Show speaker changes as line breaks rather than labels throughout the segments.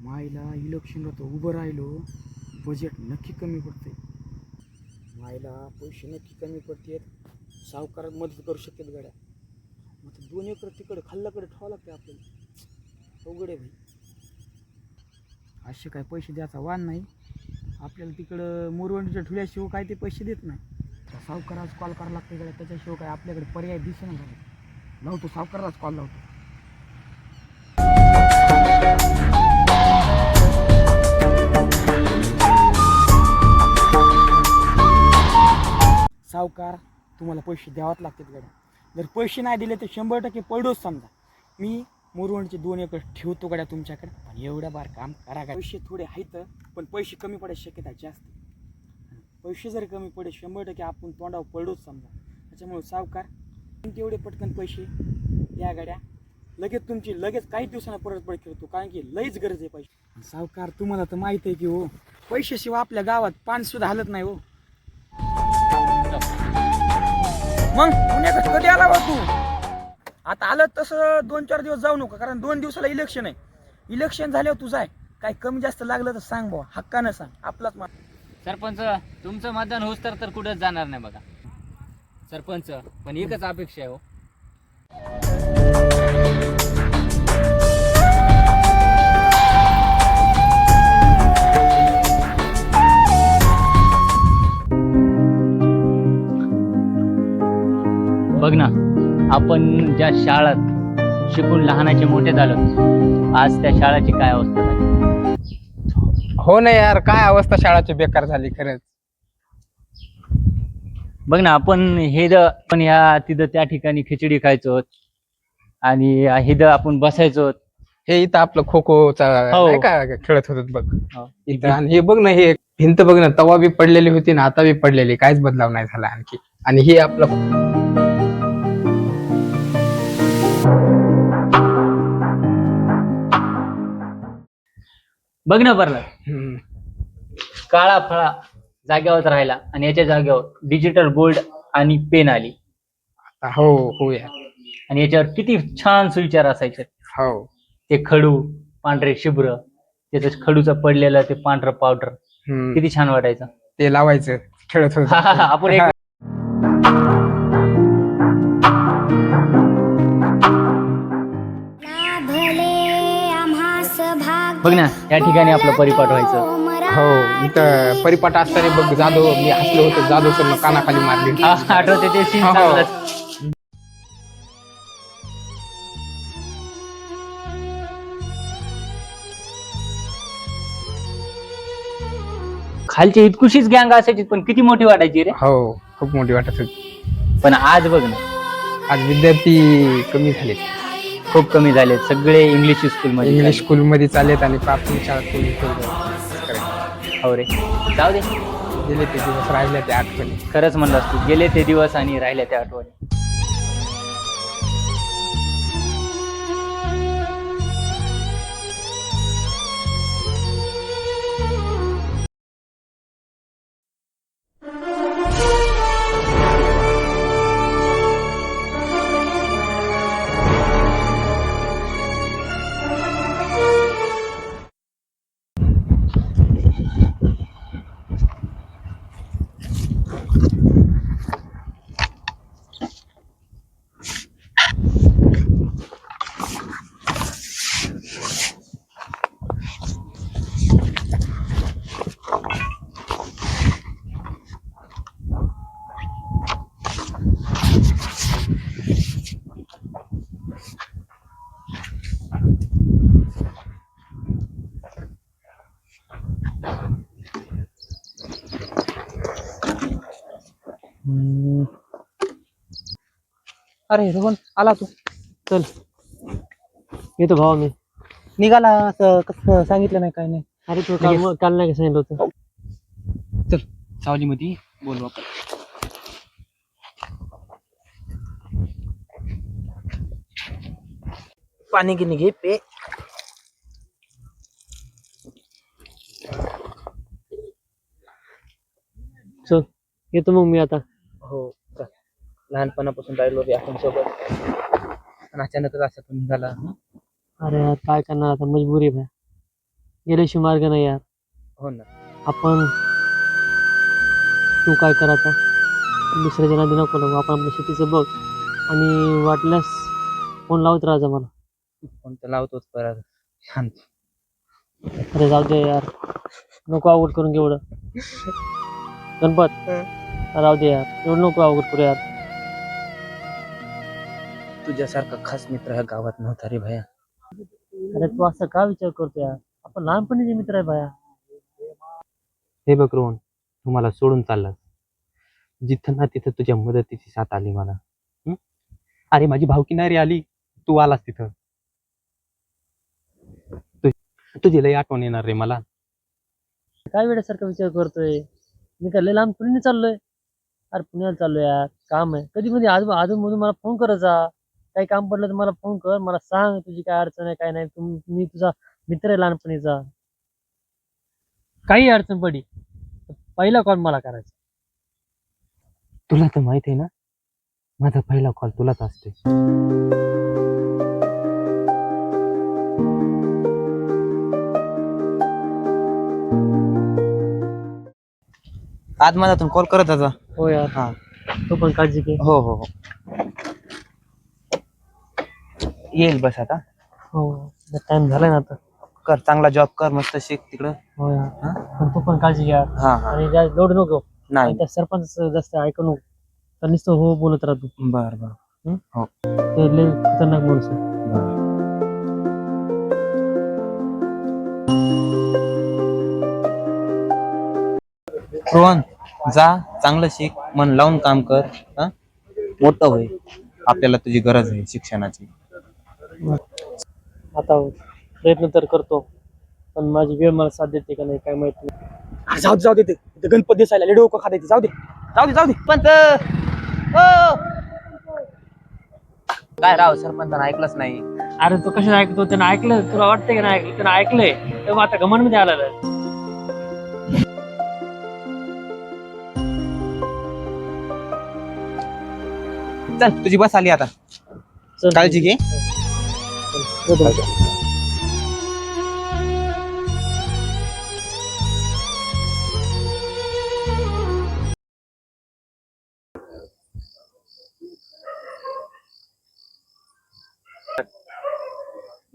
मायला इलेक्शनला तर उभं राहिलो, बजेट नक्की कमी पडते. मायला पैसे नक्की कमी पडतात, सावकारात मदत करू शकतात गाड्या. मग 2 एकर तिकडे खाल्ल्याकडे ठेवावं लागते आपल्याला. अवघड आहे भाई. असे काय पैसे द्यायचा वाण नाही आपल्याला. तिकडं मोरवंडीच्या ठुल्याशिवाय काय ते पैसे देत नाही. सावकाराच कॉल करायला लागते गाड्या, त्याच्याशिवाय काय आपल्याकडे पर्याय दिसेना झाला. लावतो सावकारालाच कॉल लावतो. सावकार, तुम्हाला पैसे द्यावाच लागतात गाड्या. जर पैसे नाही दिले तर 100% पडोच समजा. मी मोरवंडचे 2 एकर ठेवतो गाड्या तुमच्याकडे, पण एवढ्या बार काम करा गाड्या. पैसे थोडे आहेत पण पैसे कमी पडायची शक्यता जास्त. पैसे जर कमी पडे 100% आपण तोंडावर पडोच समजा. त्याच्यामुळे सावकार, तेवढे पटकन पैसे द्या गाड्या. लगेच काही दिवसांना परत करतो, कारण की लईच गरज आहे पैसे. सावकार, तुम्हाला तर माहित आहे की हो, पैशाशिवाय आपल्या गावात पाणी सुद्धा हालत नाही हो. मग पुण्याकडे कधी आला बा तू? आता आलं तसं 2-4 दिवस जाऊ नको, कारण 2 दिवसाला इलेक्शन आहे. इलेक्शन झाल्यावर तू जाय. काय कमी जास्त लागलं तर सांग भाऊ, हक्कानं सांग. आपलाच
सरपंच, तुमचं मतदान होस तर कुठंच जाणार नाही बघा सरपंच. पण एकच अपेक्षा आहे हो. बघ ना, आपण ज्या शाळेत शिकून लहानाचे मोठे झालो, आज त्या शाळेची काय अवस्था झाली.
हो ना यार, काय अवस्था शाळाची बेकार झाली खरंच.
बघ ना, आपण पण ह्या तिथं त्या ठिकाणी खिचडी खायचो आणि इथं आपण बसायचो.
हे इथं आपलं खो खोचा
हो.
नाही का खेळत होत बघ
हो.
इथं. आणि हे बघ ना, हे भिंत बघ ना, तवा बी पडलेली होती ना, आता बी पडलेली, काहीच बदलाव नाही झाला आणखी. आणि हे आपलं
बघ ना बरला, काळा फळा जागेवर राहिला आणि याच्या जागेवर डिजिटल बोर्ड आणि पेन आली.
हो हो यार.
आणि याच्यावर किती छान सुविचार असायचे.
हो,
ते खडू पांढरे शुभ्र, त्याच खडूचं पडलेलं ते पांढरं पावडर, किती छान वाटायचं.
ते लावायचं, खेळत होत
आपण बघ ना, त्या ठिकाणी आपलं परिपाठ व्हायचं.
हो, इथं परिपाठ असताना बघ जाधव, मी हसलो होतो, जाधव सर कानाखाली मारली.
आठवते ते सीन. खालची इतकुशीच गँग असायची, पण किती मोठी वाटायची रे.
हो, खूप मोठी वाटत होती.
पण आज बघ ना,
आज विद्यार्थी कमी झाले,
खूप कमी झाले. सगळे इंग्लिश
स्कूल मध्ये चालेत आणि प्राथमिक शाळा
हो रे, जाऊ दे.
गेले ते दिवस, राहिल्या त्या आठवणी.
खरंच म्हणलास तू, गेले ते दिवस आणि राहिल्या त्या आठवणी.
अरे रोहन, आला तू? चल येतो भावा. मी निघाला असं कसं सांगितलं नाही, काय नाही. अरे तू काल नाही का सांगितलं होतं.
चल सावलीमध्ये बोलू आपण.
पाणी की निघे पे. चल येतो मग मी आता.
हो, लहानपणापासून राहिलो रे आपण सोबत, आणि अचानकच असं पण निघाला.
अरे यार, काय करणार आता, मजबुरी आहे. गेल्याशिवाय मार्ग नाही यार.
हो ना.
आपण तू काय करायचा दुसऱ्याच्या नादी नको लागू. आपण आपल्या शेतीचं बघ आणि वाटल्यास फोन लावत राहायचा मला.
फोन तर लावतोच परत. शांत.
अरे जाऊ दे यार, नको अवघड करून घे एवढं. गणपत राहू दे यार, एवढं नको अवघड करू यार.
तुझ्यासारखा खास मित्र ह्या गावात नव्हता रे भया.
अरे तू असं का विचार करतो यार, आपण लहानपणीचे मित्र आहे भाया.
हे बघ रोहन, तू मला सोडून चाललास. जिथं ना तिथं तुझ्या मदतीची साथ आली मला. अरे माझी भावकी नाही रे आली, तू आलास तिथं. तुझी लई आठवण येणार रे मला.
काय वेळेसारखा विचार करतोय, मी काय लय लहानपणी चाललोय. अरे पुण्याला चाललोय यार, काम आहे. कधी मध्ये अजून मला फोन करायचा. काही काम पडलं तर मला फोन कर, मला सांग तुझी काय अडचण आहे काय नाही. मी तुझा मित्र आहे लहानपणीचा. काही अडचण पडी पहिला कॉल मला करायचा.
तुला तर माहित आहे ना, माझा पहिला कॉल तुलाच असते.
आज माझा कॉल करत होता.
हो यार.
हा.
तू पण काळजी घे.
हो हो हो. येईल बस आता.
हो टाइम झालाय ना आता.
कर, चांगला जॉब कर, मस्त शिक तिकडं.
हो यार. पण तू पण काळजी घ्या
हा हा.
आणि जास्त लोड नको.
नाही.
आणि त्या सरपंच जास्त ऐकू नको. तर नुसतं हो बोलत राहतो.
बर बर.
ते लय खतरनाक माणूस आहे.
रोहन, जा चांगलं शिक, मन लावून काम कर. हा, मोठं होय. आपल्याला तुझी गरज आहे शिक्षणाची.
आता प्रयत्न तर करतो, पण माझी वेळ मला साथ देते का नाही काय माहित नाही.
अरे जाऊ दे ते गणपत दिसायला लय डोकं खाते. जाऊ दे.
पण काय राव, सरपंचानं ऐकलंच नाही.
अरे तू कशाला ऐकतो, त्यानं ऐकलं. तुला वाटतंय का नाही ऐकलं, त्यानं ऐकलंय तेव्हा आता घमंड मध्ये आलेलं आहे.
चल, तुझी बस आली आता.
चल.
काळजी घे.
चल.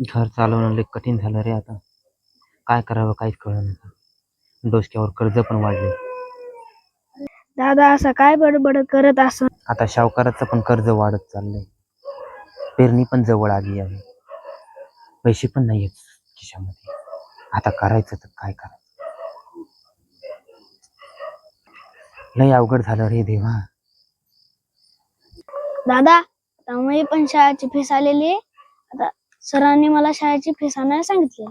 घर चालवणं लई कठीण झालं रे आता. काय करावं काहीच कळलं नाही. डोसक्यावर कर्ज पण वाढले.
दादा असं काय बडबड करत असं.
आता सावकाराचं पण कर्ज वाढत चाललंय. पेरणी पण जवळ आली आहे. पैसे पण नाही आहेत खिशामध्ये. आता करायचं तर काय करायचं. लय अवघड झालं रे देवा.
दादा त्यामुळे पण शाळेची फीस आलेली आहे. आता सरांनी मला शाळेची फीस आणायला सांगितली.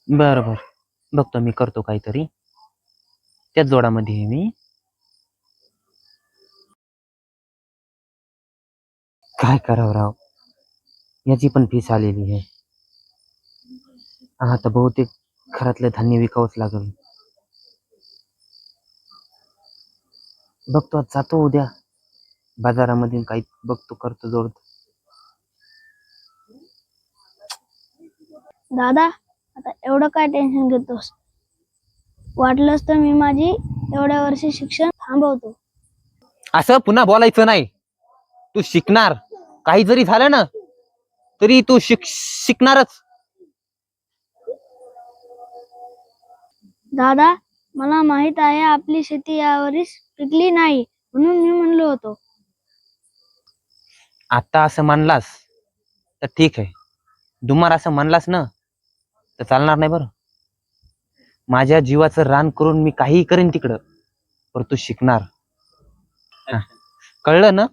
बरं बरं, बघतो मी, करतो काहीतरी. त्याच जोडामध्ये आहे मी. काय करावं राव, याची पण फीस आलेली आहे. आता बहुतेक घरातलं धान्य विकावंच लागेल. बघतो, आज जातो उद्या बाजारामध्ये, काही बघतो, करतो जोड.
दादा आता एवढं काय टेन्शन घेतोस. वाटलंच तर मी माझी एवढ्या वर्षी शिक्षण थांबवतो.
असं पुन्हा बोलायचं नाही. तू शिकणार, काही जरी झालं ना तरी तू शिकणारच.
दादा मला माहित आहे आपली शेती यावर्षी पिकली नाही, म्हणून मी म्हणलो होतो.
आता असं मानलास तर ठीक आहे. दुमार असं मानलास ना तर चालणार नाही. बरं, माझ्या जीवाचं रान करून मी काहीही करेन तिकडं, पण तू शिकणार. कळलं ना?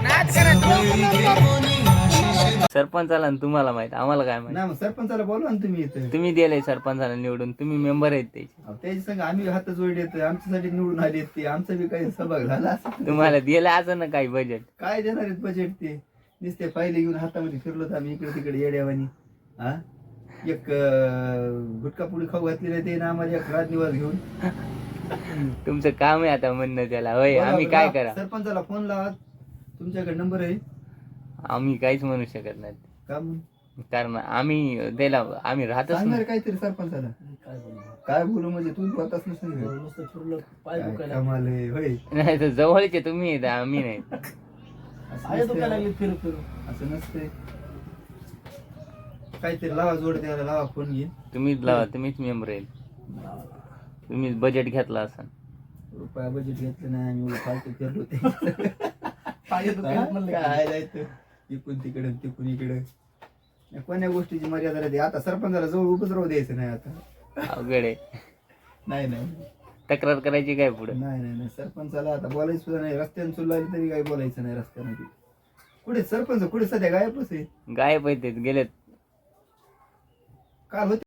नाच करा
सरपंचाला आणि तुम्हाला माहित, आम्हाला काय माहित.
नाही मग सरपंचाला बोलवा ना तुम्ही इथं.
तुम्ही दिलंय सरपंचाला निवडून, तुम्ही मेंबर आहेत त्याचे.
अहो, त्याच्या संग आम्ही हात जोड येतोय, आमच्यासाठी निवडून आले ते, आमचा बी काही सहभाग झाला असं.
तुम्हाला दिलं असं ना काही बजेट.
काय देणार आहेत बजेट ते? नुसते फायले घेऊन हातामध्ये फिरलो तर आम्ही इकडे तिकडे येड्यावानी. हा एक गुटखा पुडी खाऊ घातली नाही ते ना आम्हाला एक राजनिवास घेऊन.
तुमचं काम आहे आता म्हणणं त्याला, होय आम्ही काय करा.
सरपंचाला फोन लावा, तुमच्याकडे नंबर आहे
आम्ही काहीच म्हणू शकत नाही,
का म्हणून?
कारण आम्ही त्याला आम्ही राहतच
सांगणार
नाही.
काहीतरी सरपंचाला. काय बोलू म्हणजे तू स्वतःच नसेल. कमाल आहे, होय.
नाही तर जवळचे तुम्ही आहेत, आम्ही नाही.
असं नसते. काहीतरी लावा जोड द्यायला, लावा फोन घे.
तुम्हीच लावा, तुम्हीच मेंबर आहे, तुम्हीच बजेट घेतला असं.
रुपया बजेट घेतलं नाही आम्ही, फालतू फिरलो ते. काय जायचं इकून तिकडे तिकून इकडे, कोण्या गोष्टीची मर्यादा राहते. आता सरपंचाला जवळ उभंच राहू द्यायचं नाही आता.
अवघड आहे.
नाही नाही
तक्रार करायची काय पुढे.
नाही नाही नाही, सरपंचाला आता बोलायचं सुद्धा नाही. रस्त्याने सुरू लागली तरी काही बोलायचं नाही रस्त्यामध्ये. कुठे सरपंच कुठे सध्या गायबच आहे.
गायब आहेत, गेलेत.
काल होते